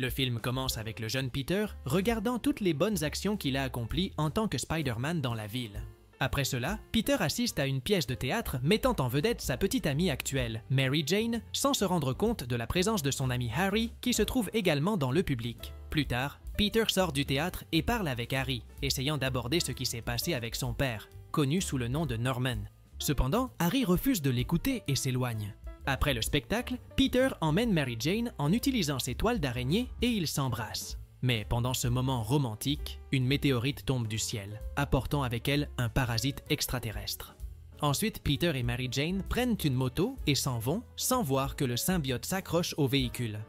Le film commence avec le jeune Peter regardant toutes les bonnes actions qu'il a accomplies en tant que Spider-Man dans la ville. Après cela, Peter assiste à une pièce de théâtre mettant en vedette sa petite amie actuelle, Mary Jane, sans se rendre compte de la présence de son ami Harry qui se trouve également dans le public. Plus tard, Peter sort du théâtre et parle avec Harry, essayant d'aborder ce qui s'est passé avec son père, connu sous le nom de Norman. Cependant, Harry refuse de l'écouter et s'éloigne. Après le spectacle, Peter emmène Mary Jane en utilisant ses toiles d'araignée et ils s'embrassent. Mais pendant ce moment romantique, une météorite tombe du ciel, apportant avec elle un parasite extraterrestre. Ensuite, Peter et Mary Jane prennent une moto et s'en vont sans voir que le symbiote s'accroche au véhicule.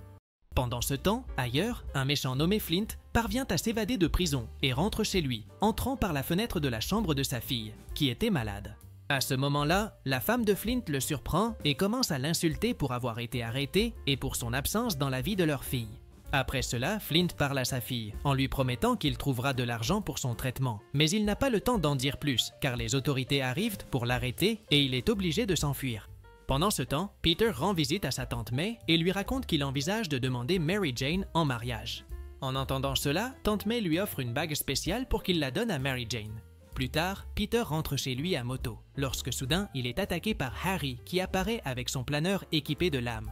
Pendant ce temps, ailleurs, un méchant nommé Flint parvient à s'évader de prison et rentre chez lui, entrant par la fenêtre de la chambre de sa fille, qui était malade. À ce moment-là, la femme de Flint le surprend et commence à l'insulter pour avoir été arrêté et pour son absence dans la vie de leur fille. Après cela, Flint parle à sa fille, en lui promettant qu'il trouvera de l'argent pour son traitement. Mais il n'a pas le temps d'en dire plus, car les autorités arrivent pour l'arrêter et il est obligé de s'enfuir. Pendant ce temps, Peter rend visite à sa tante May et lui raconte qu'il envisage de demander Mary Jane en mariage. En entendant cela, tante May lui offre une bague spéciale pour qu'il la donne à Mary Jane. Plus tard, Peter rentre chez lui à moto, lorsque soudain il est attaqué par Harry qui apparaît avec son planeur équipé de lames.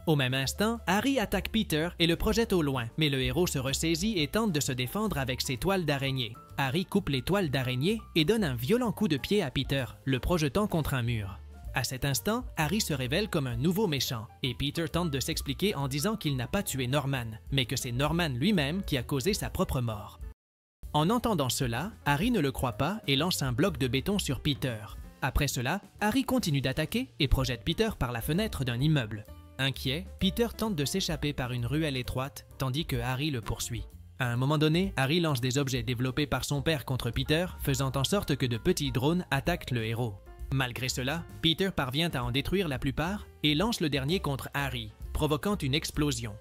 Au même instant, Harry attaque Peter et le projette au loin, mais le héros se ressaisit et tente de se défendre avec ses toiles d'araignée. Harry coupe les toiles d'araignée et donne un violent coup de pied à Peter, le projetant contre un mur. À cet instant, Harry se révèle comme un nouveau méchant, et Peter tente de s'expliquer en disant qu'il n'a pas tué Norman, mais que c'est Norman lui-même qui a causé sa propre mort. En entendant cela, Harry ne le croit pas et lance un bloc de béton sur Peter. Après cela, Harry continue d'attaquer et projette Peter par la fenêtre d'un immeuble. Inquiet, Peter tente de s'échapper par une ruelle étroite, tandis que Harry le poursuit. À un moment donné, Harry lance des objets développés par son père contre Peter, faisant en sorte que de petits drones attaquent le héros. Malgré cela, Peter parvient à en détruire la plupart et lance le dernier contre Harry, provoquant une explosion.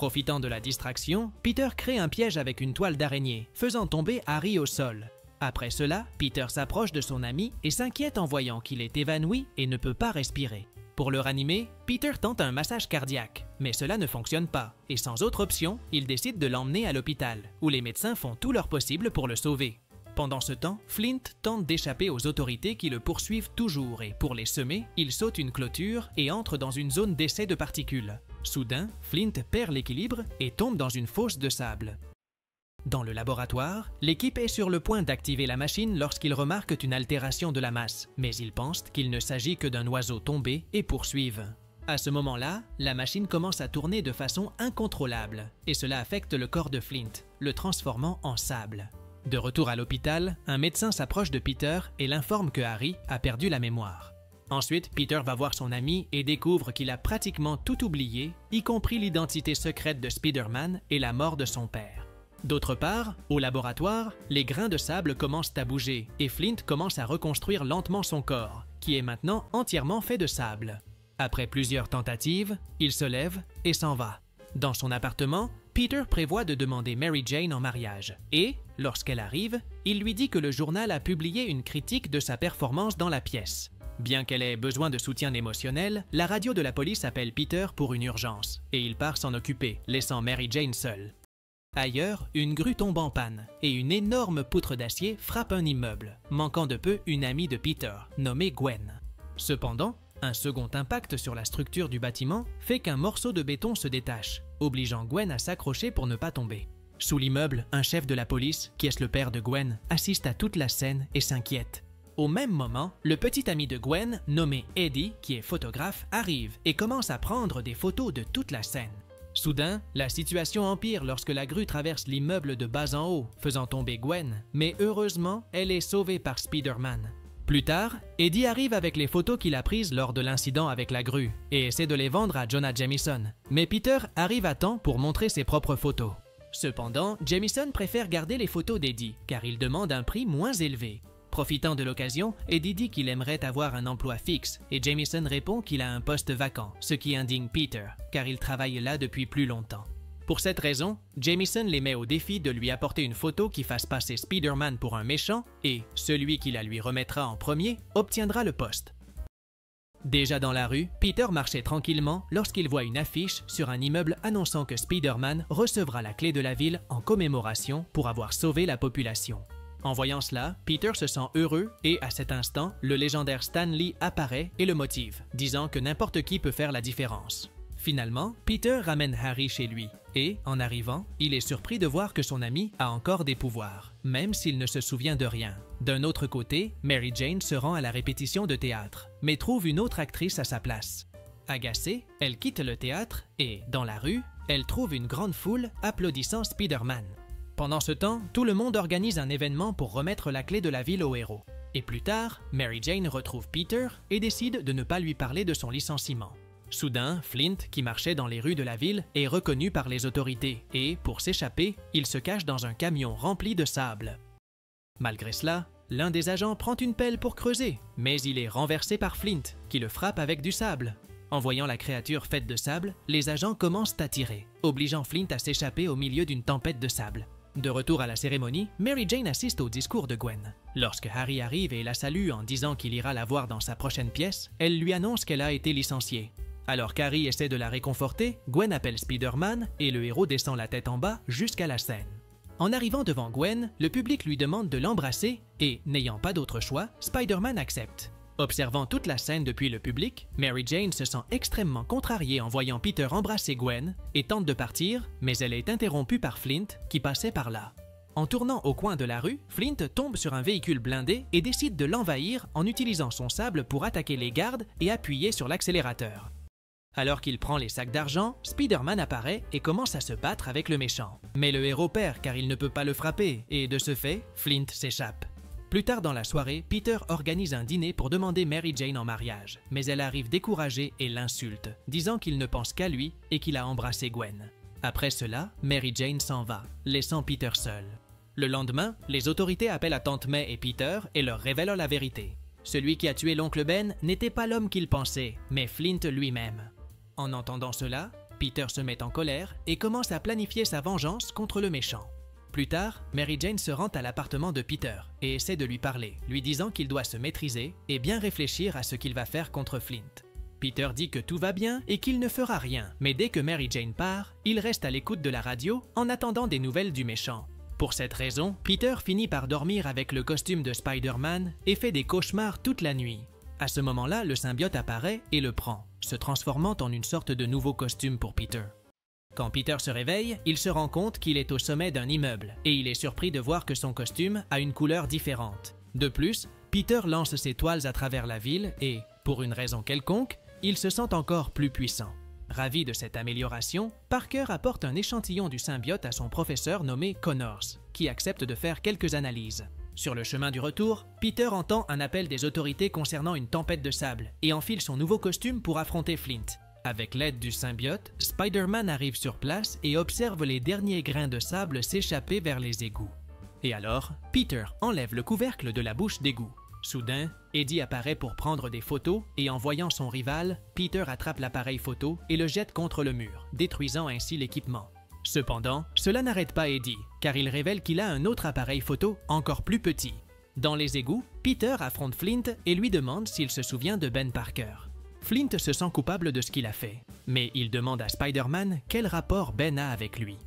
Profitant de la distraction, Peter crée un piège avec une toile d'araignée, faisant tomber Harry au sol. Après cela, Peter s'approche de son ami et s'inquiète en voyant qu'il est évanoui et ne peut pas respirer. Pour le ranimer, Peter tente un massage cardiaque, mais cela ne fonctionne pas, et sans autre option, il décide de l'emmener à l'hôpital, où les médecins font tout leur possible pour le sauver. Pendant ce temps, Flint tente d'échapper aux autorités qui le poursuivent toujours et pour les semer, il saute une clôture et entre dans une zone d'essai de particules. Soudain, Flint perd l'équilibre et tombe dans une fosse de sable. Dans le laboratoire, l'équipe est sur le point d'activer la machine lorsqu'ils remarquent une altération de la masse, mais ils pensent qu'il ne s'agit que d'un oiseau tombé et poursuivent. À ce moment-là, la machine commence à tourner de façon incontrôlable et cela affecte le corps de Flint, le transformant en sable. De retour à l'hôpital, un médecin s'approche de Peter et l'informe que Harry a perdu la mémoire. Ensuite, Peter va voir son ami et découvre qu'il a pratiquement tout oublié, y compris l'identité secrète de Spider-Man et la mort de son père. D'autre part, au laboratoire, les grains de sable commencent à bouger et Flint commence à reconstruire lentement son corps, qui est maintenant entièrement fait de sable. Après plusieurs tentatives, il se lève et s'en va. Dans son appartement, Peter prévoit de demander Mary Jane en mariage et, lorsqu'elle arrive, il lui dit que le journal a publié une critique de sa performance dans la pièce. Bien qu'elle ait besoin de soutien émotionnel, la radio de la police appelle Peter pour une urgence et il part s'en occuper, laissant Mary Jane seule. Ailleurs, une grue tombe en panne et une énorme poutre d'acier frappe un immeuble, manquant de peu une amie de Peter, nommée Gwen. Cependant, un second impact sur la structure du bâtiment fait qu'un morceau de béton se détache, obligeant Gwen à s'accrocher pour ne pas tomber. Sous l'immeuble, un chef de la police, qui est le père de Gwen, assiste à toute la scène et s'inquiète. Au même moment, le petit ami de Gwen, nommé Eddie, qui est photographe, arrive et commence à prendre des photos de toute la scène. Soudain, la situation empire lorsque la grue traverse l'immeuble de bas en haut, faisant tomber Gwen, mais heureusement, elle est sauvée par Spider-Man. Plus tard, Eddie arrive avec les photos qu'il a prises lors de l'incident avec la grue et essaie de les vendre à Jonah Jameson, mais Peter arrive à temps pour montrer ses propres photos. Cependant, Jameson préfère garder les photos d'Eddie car il demande un prix moins élevé. Profitant de l'occasion, Eddie dit qu'il aimerait avoir un emploi fixe et Jameson répond qu'il a un poste vacant, ce qui indigne Peter, car il travaille là depuis plus longtemps. Pour cette raison, Jameson les met au défi de lui apporter une photo qui fasse passer Spider-Man pour un méchant et celui qui la lui remettra en premier obtiendra le poste. Déjà dans la rue, Peter marchait tranquillement lorsqu'il voit une affiche sur un immeuble annonçant que Spider-Man recevra la clé de la ville en commémoration pour avoir sauvé la population. En voyant cela, Peter se sent heureux et, à cet instant, le légendaire Stan Lee apparaît et le motive, disant que n'importe qui peut faire la différence. Finalement, Peter ramène Harry chez lui et, en arrivant, il est surpris de voir que son ami a encore des pouvoirs, même s'il ne se souvient de rien. D'un autre côté, Mary Jane se rend à la répétition de théâtre, mais trouve une autre actrice à sa place. Agacée, elle quitte le théâtre et, dans la rue, elle trouve une grande foule applaudissant Spider-Man. Pendant ce temps, tout le monde organise un événement pour remettre la clé de la ville au héros. Et plus tard, Mary Jane retrouve Peter et décide de ne pas lui parler de son licenciement. Soudain, Flint, qui marchait dans les rues de la ville, est reconnu par les autorités et, pour s'échapper, il se cache dans un camion rempli de sable. Malgré cela, l'un des agents prend une pelle pour creuser, mais il est renversé par Flint, qui le frappe avec du sable. En voyant la créature faite de sable, les agents commencent à tirer, obligeant Flint à s'échapper au milieu d'une tempête de sable. De retour à la cérémonie, Mary Jane assiste au discours de Gwen. Lorsque Harry arrive et la salue en disant qu'il ira la voir dans sa prochaine pièce, elle lui annonce qu'elle a été licenciée. Alors qu'Harry essaie de la réconforter, Gwen appelle Spider-Man et le héros descend la tête en bas jusqu'à la scène. En arrivant devant Gwen, le public lui demande de l'embrasser et, n'ayant pas d'autre choix, Spider-Man accepte. Observant toute la scène depuis le public, Mary Jane se sent extrêmement contrariée en voyant Peter embrasser Gwen et tente de partir, mais elle est interrompue par Flint qui passait par là. En tournant au coin de la rue, Flint tombe sur un véhicule blindé et décide de l'envahir en utilisant son sable pour attaquer les gardes et appuyer sur l'accélérateur. Alors qu'il prend les sacs d'argent, Spider-Man apparaît et commence à se battre avec le méchant. Mais le héros perd car il ne peut pas le frapper et, de ce fait, Flint s'échappe. Plus tard dans la soirée, Peter organise un dîner pour demander Mary Jane en mariage, mais elle arrive découragée et l'insulte, disant qu'il ne pense qu'à lui et qu'il a embrassé Gwen. Après cela, Mary Jane s'en va, laissant Peter seul. Le lendemain, les autorités appellent à Tante May et Peter et leur révèlent la vérité. Celui qui a tué l'oncle Ben n'était pas l'homme qu'il pensait, mais Flint lui-même. En entendant cela, Peter se met en colère et commence à planifier sa vengeance contre le méchant. Plus tard, Mary Jane se rend à l'appartement de Peter et essaie de lui parler, lui disant qu'il doit se maîtriser et bien réfléchir à ce qu'il va faire contre Flint. Peter dit que tout va bien et qu'il ne fera rien, mais dès que Mary Jane part, il reste à l'écoute de la radio en attendant des nouvelles du méchant. Pour cette raison, Peter finit par dormir avec le costume de Spider-Man et fait des cauchemars toute la nuit. À ce moment-là, le symbiote apparaît et le prend, se transformant en une sorte de nouveau costume pour Peter. Quand Peter se réveille, il se rend compte qu'il est au sommet d'un immeuble et il est surpris de voir que son costume a une couleur différente. De plus, Peter lance ses toiles à travers la ville et, pour une raison quelconque, il se sent encore plus puissant. Ravi de cette amélioration, Parker apporte un échantillon du symbiote à son professeur nommé Connors, qui accepte de faire quelques analyses. Sur le chemin du retour, Peter entend un appel des autorités concernant une tempête de sable et enfile son nouveau costume pour affronter Flint. Avec l'aide du symbiote, Spider-Man arrive sur place et observe les derniers grains de sable s'échapper vers les égouts. Et alors, Peter enlève le couvercle de la bouche d'égout. Soudain, Eddie apparaît pour prendre des photos et en voyant son rival, Peter attrape l'appareil photo et le jette contre le mur, détruisant ainsi l'équipement. Cependant, cela n'arrête pas Eddie, car il révèle qu'il a un autre appareil photo encore plus petit. Dans les égouts, Peter affronte Flint et lui demande s'il se souvient de Ben Parker. Flint se sent coupable de ce qu'il a fait, mais il demande à Spider-Man quel rapport Ben a avec lui.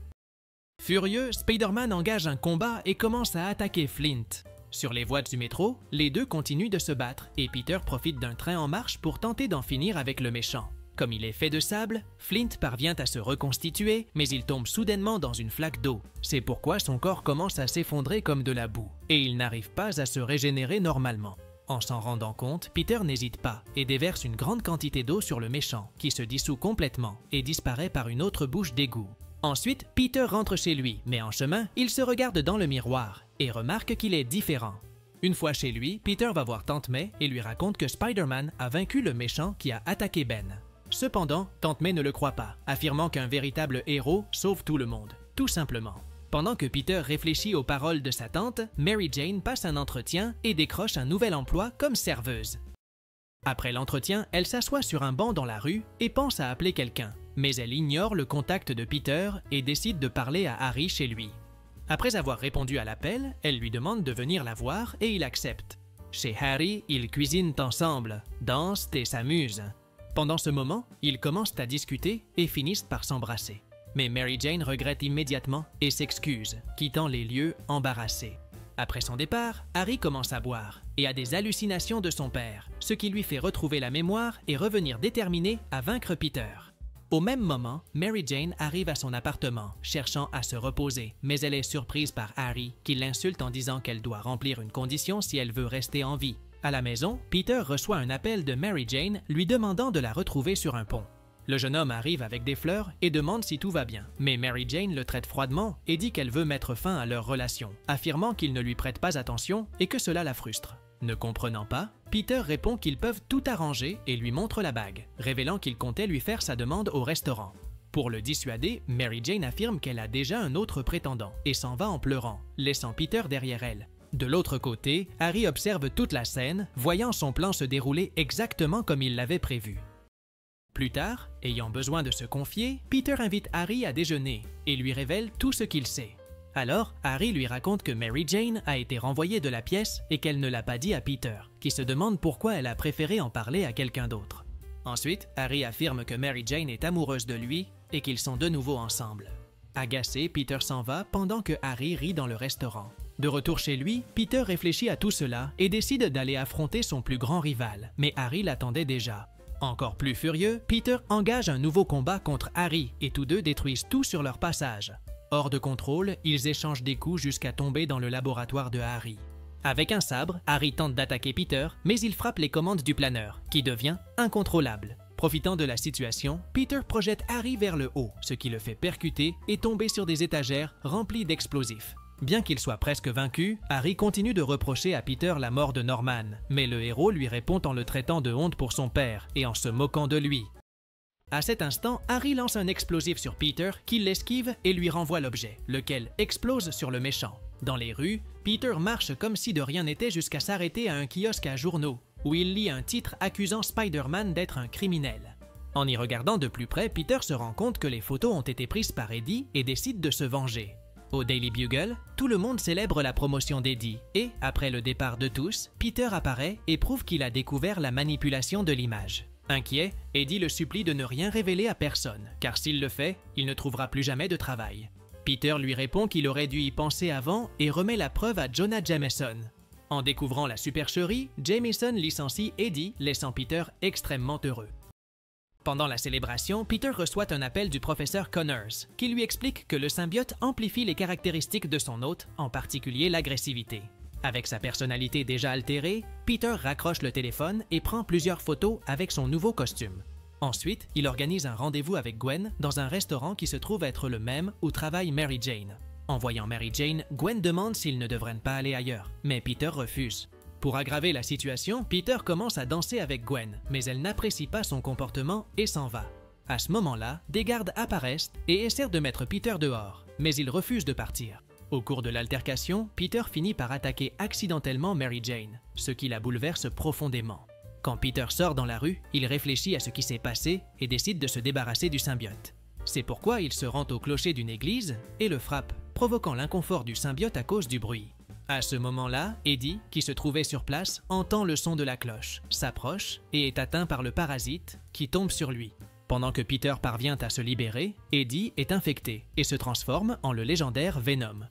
Furieux, Spider-Man engage un combat et commence à attaquer Flint. Sur les voies du métro, les deux continuent de se battre et Peter profite d'un train en marche pour tenter d'en finir avec le méchant. Comme il est fait de sable, Flint parvient à se reconstituer, mais il tombe soudainement dans une flaque d'eau. C'est pourquoi son corps commence à s'effondrer comme de la boue, et il n'arrive pas à se régénérer normalement. En s'en rendant compte, Peter n'hésite pas et déverse une grande quantité d'eau sur le méchant, qui se dissout complètement et disparaît par une autre bouche d'égout. Ensuite, Peter rentre chez lui, mais en chemin, il se regarde dans le miroir et remarque qu'il est différent. Une fois chez lui, Peter va voir Tante May et lui raconte que Spider-Man a vaincu le méchant qui a attaqué Ben. Cependant, Tante May ne le croit pas, affirmant qu'un véritable héros sauve tout le monde, tout simplement. Pendant que Peter réfléchit aux paroles de sa tante, Mary Jane passe un entretien et décroche un nouvel emploi comme serveuse. Après l'entretien, elle s'assoit sur un banc dans la rue et pense à appeler quelqu'un, mais elle ignore le contact de Peter et décide de parler à Harry chez lui. Après avoir répondu à l'appel, elle lui demande de venir la voir et il accepte. Chez Harry, ils cuisinent ensemble, dansent et s'amusent. Pendant ce moment, ils commencent à discuter et finissent par s'embrasser. Mais Mary Jane regrette immédiatement et s'excuse, quittant les lieux embarrassée. Après son départ, Harry commence à boire et a des hallucinations de son père, ce qui lui fait retrouver la mémoire et revenir déterminé à vaincre Peter. Au même moment, Mary Jane arrive à son appartement, cherchant à se reposer, mais elle est surprise par Harry, qui l'insulte en disant qu'elle doit remplir une condition si elle veut rester en vie. À la maison, Peter reçoit un appel de Mary Jane lui demandant de la retrouver sur un pont. Le jeune homme arrive avec des fleurs et demande si tout va bien, mais Mary Jane le traite froidement et dit qu'elle veut mettre fin à leur relation, affirmant qu'il ne lui prête pas attention et que cela la frustre. Ne comprenant pas, Peter répond qu'ils peuvent tout arranger et lui montre la bague, révélant qu'il comptait lui faire sa demande au restaurant. Pour le dissuader, Mary Jane affirme qu'elle a déjà un autre prétendant et s'en va en pleurant, laissant Peter derrière elle. De l'autre côté, Harry observe toute la scène, voyant son plan se dérouler exactement comme il l'avait prévu. Plus tard, ayant besoin de se confier, Peter invite Harry à déjeuner et lui révèle tout ce qu'il sait. Alors, Harry lui raconte que Mary Jane a été renvoyée de la pièce et qu'elle ne l'a pas dit à Peter, qui se demande pourquoi elle a préféré en parler à quelqu'un d'autre. Ensuite, Harry affirme que Mary Jane est amoureuse de lui et qu'ils sont de nouveau ensemble. Agacé, Peter s'en va pendant que Harry rit dans le restaurant. De retour chez lui, Peter réfléchit à tout cela et décide d'aller affronter son plus grand rival, mais Harry l'attendait déjà. Encore plus furieux, Peter engage un nouveau combat contre Harry et tous deux détruisent tout sur leur passage. Hors de contrôle, ils échangent des coups jusqu'à tomber dans le laboratoire de Harry. Avec un sabre, Harry tente d'attaquer Peter, mais il frappe les commandes du planeur, qui devient incontrôlable. Profitant de la situation, Peter projette Harry vers le haut, ce qui le fait percuter et tomber sur des étagères remplies d'explosifs. Bien qu'il soit presque vaincu, Harry continue de reprocher à Peter la mort de Norman, mais le héros lui répond en le traitant de honte pour son père et en se moquant de lui. À cet instant, Harry lance un explosif sur Peter qui l'esquive et lui renvoie l'objet, lequel explose sur le méchant. Dans les rues, Peter marche comme si de rien n'était jusqu'à s'arrêter à un kiosque à journaux, où il lit un titre accusant Spider-Man d'être un criminel. En y regardant de plus près, Peter se rend compte que les photos ont été prises par Eddie et décide de se venger. Au Daily Bugle, tout le monde célèbre la promotion d'Eddie et, après le départ de tous, Peter apparaît et prouve qu'il a découvert la manipulation de l'image. Inquiet, Eddie le supplie de ne rien révéler à personne, car s'il le fait, il ne trouvera plus jamais de travail. Peter lui répond qu'il aurait dû y penser avant et remet la preuve à Jonah Jameson. En découvrant la supercherie, Jameson licencie Eddie, laissant Peter extrêmement heureux. Pendant la célébration, Peter reçoit un appel du professeur Connors, qui lui explique que le symbiote amplifie les caractéristiques de son hôte, en particulier l'agressivité. Avec sa personnalité déjà altérée, Peter raccroche le téléphone et prend plusieurs photos avec son nouveau costume. Ensuite, il organise un rendez-vous avec Gwen dans un restaurant qui se trouve être le même où travaille Mary Jane. En voyant Mary Jane, Gwen demande s'ils ne devraient pas aller ailleurs, mais Peter refuse. Pour aggraver la situation, Peter commence à danser avec Gwen, mais elle n'apprécie pas son comportement et s'en va. À ce moment-là, des gardes apparaissent et essaient de mettre Peter dehors, mais il refuse de partir. Au cours de l'altercation, Peter finit par attaquer accidentellement Mary Jane, ce qui la bouleverse profondément. Quand Peter sort dans la rue, il réfléchit à ce qui s'est passé et décide de se débarrasser du symbiote. C'est pourquoi il se rend au clocher d'une église et le frappe, provoquant l'inconfort du symbiote à cause du bruit. À ce moment-là, Eddie, qui se trouvait sur place, entend le son de la cloche, s'approche et est atteint par le parasite qui tombe sur lui. Pendant que Peter parvient à se libérer, Eddie est infecté et se transforme en le légendaire Venom.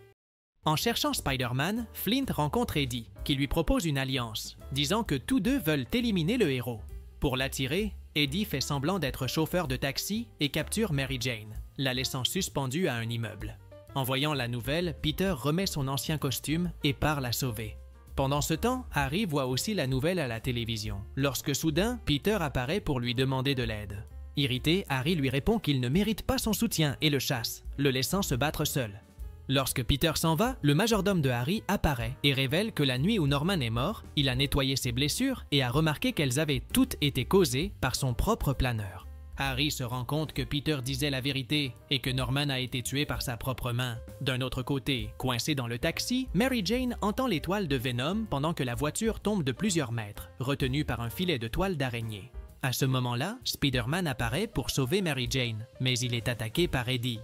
En cherchant Spider-Man, Flint rencontre Eddie, qui lui propose une alliance, disant que tous deux veulent éliminer le héros. Pour l'attirer, Eddie fait semblant d'être chauffeur de taxi et capture Mary Jane, la laissant suspendue à un immeuble. En voyant la nouvelle, Peter remet son ancien costume et part la sauver. Pendant ce temps, Harry voit aussi la nouvelle à la télévision, lorsque soudain, Peter apparaît pour lui demander de l'aide. Irrité, Harry lui répond qu'il ne mérite pas son soutien et le chasse, le laissant se battre seul. Lorsque Peter s'en va, le majordome de Harry apparaît et révèle que la nuit où Norman est mort, il a nettoyé ses blessures et a remarqué qu'elles avaient toutes été causées par son propre planeur. Harry se rend compte que Peter disait la vérité et que Norman a été tué par sa propre main. D'un autre côté, coincée dans le taxi, Mary Jane entend les toiles de Venom pendant que la voiture tombe de plusieurs mètres, retenue par un filet de toile d'araignée. À ce moment-là, Spider-Man apparaît pour sauver Mary Jane, mais il est attaqué par Eddie.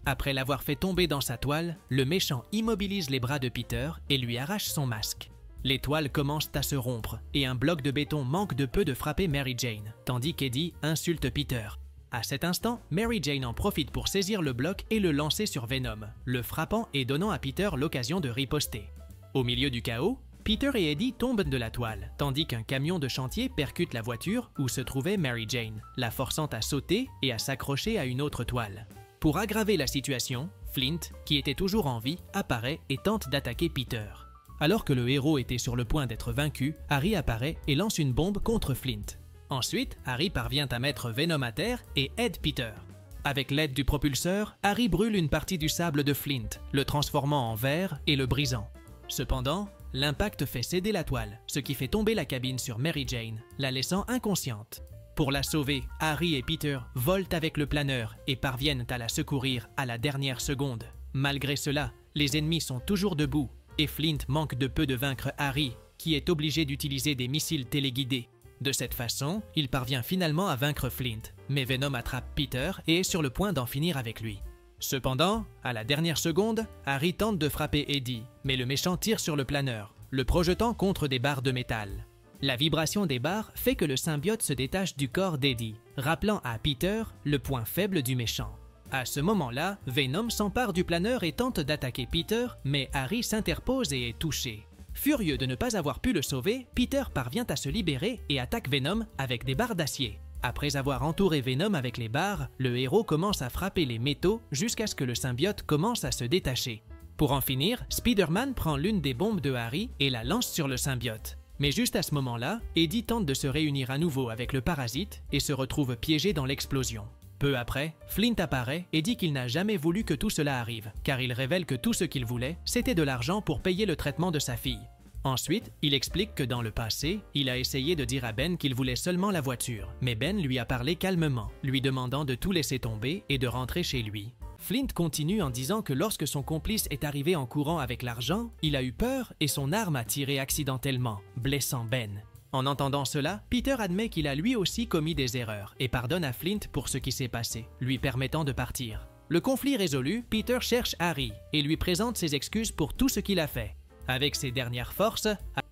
Après l'avoir fait tomber dans sa toile, le méchant immobilise les bras de Peter et lui arrache son masque. Les toiles commencent à se rompre et un bloc de béton manque de peu de frapper Mary Jane, tandis qu'Eddie insulte Peter. À cet instant, Mary Jane en profite pour saisir le bloc et le lancer sur Venom, le frappant et donnant à Peter l'occasion de riposter. Au milieu du chaos, Peter et Eddie tombent de la toile, tandis qu'un camion de chantier percute la voiture où se trouvait Mary Jane, la forçant à sauter et à s'accrocher à une autre toile. Pour aggraver la situation, Flint, qui était toujours en vie, apparaît et tente d'attaquer Peter. Alors que le héros était sur le point d'être vaincu, Harry apparaît et lance une bombe contre Flint. Ensuite, Harry parvient à mettre Venom à terre et aide Peter. Avec l'aide du propulseur, Harry brûle une partie du sable de Flint, le transformant en verre et le brisant. Cependant, l'impact fait céder la toile, ce qui fait tomber la cabine sur Mary Jane, la laissant inconsciente. Pour la sauver, Harry et Peter volent avec le planeur et parviennent à la secourir à la dernière seconde. Malgré cela, les ennemis sont toujours debout et Flint manque de peu de vaincre Harry, qui est obligé d'utiliser des missiles téléguidés. De cette façon, il parvient finalement à vaincre Flint, mais Venom attrape Peter et est sur le point d'en finir avec lui. Cependant, à la dernière seconde, Harry tente de frapper Eddie, mais le méchant tire sur le planeur, le projetant contre des barres de métal. La vibration des barres fait que le symbiote se détache du corps d'Eddie, rappelant à Peter le point faible du méchant. À ce moment-là, Venom s'empare du planeur et tente d'attaquer Peter, mais Harry s'interpose et est touché. Furieux de ne pas avoir pu le sauver, Peter parvient à se libérer et attaque Venom avec des barres d'acier. Après avoir entouré Venom avec les barres, le héros commence à frapper les métaux jusqu'à ce que le symbiote commence à se détacher. Pour en finir, Spider-Man prend l'une des bombes de Harry et la lance sur le symbiote. Mais juste à ce moment-là, Eddie tente de se réunir à nouveau avec le parasite et se retrouve piégé dans l'explosion. Peu après, Flint apparaît et dit qu'il n'a jamais voulu que tout cela arrive, car il révèle que tout ce qu'il voulait, c'était de l'argent pour payer le traitement de sa fille. Ensuite, il explique que dans le passé, il a essayé de dire à Ben qu'il voulait seulement la voiture, mais Ben lui a parlé calmement, lui demandant de tout laisser tomber et de rentrer chez lui. Flint continue en disant que lorsque son complice est arrivé en courant avec l'argent, il a eu peur et son arme a tiré accidentellement, blessant Ben. En entendant cela, Peter admet qu'il a lui aussi commis des erreurs et pardonne à Flint pour ce qui s'est passé, lui permettant de partir. Le conflit résolu, Peter cherche Harry et lui présente ses excuses pour tout ce qu'il a fait. Avec ses dernières forces,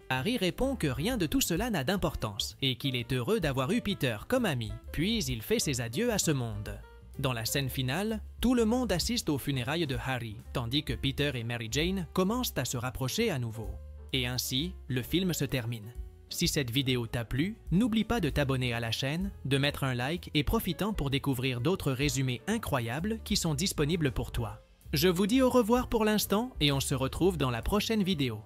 Harry répond que rien de tout cela n'a d'importance et qu'il est heureux d'avoir eu Peter comme ami, puis il fait ses adieux à ce monde. Dans la scène finale, tout le monde assiste aux funérailles de Harry, tandis que Peter et Mary Jane commencent à se rapprocher à nouveau. Et ainsi, le film se termine. Si cette vidéo t'a plu, n'oublie pas de t'abonner à la chaîne, de mettre un like et profitant pour découvrir d'autres résumés incroyables qui sont disponibles pour toi. Je vous dis au revoir pour l'instant et on se retrouve dans la prochaine vidéo.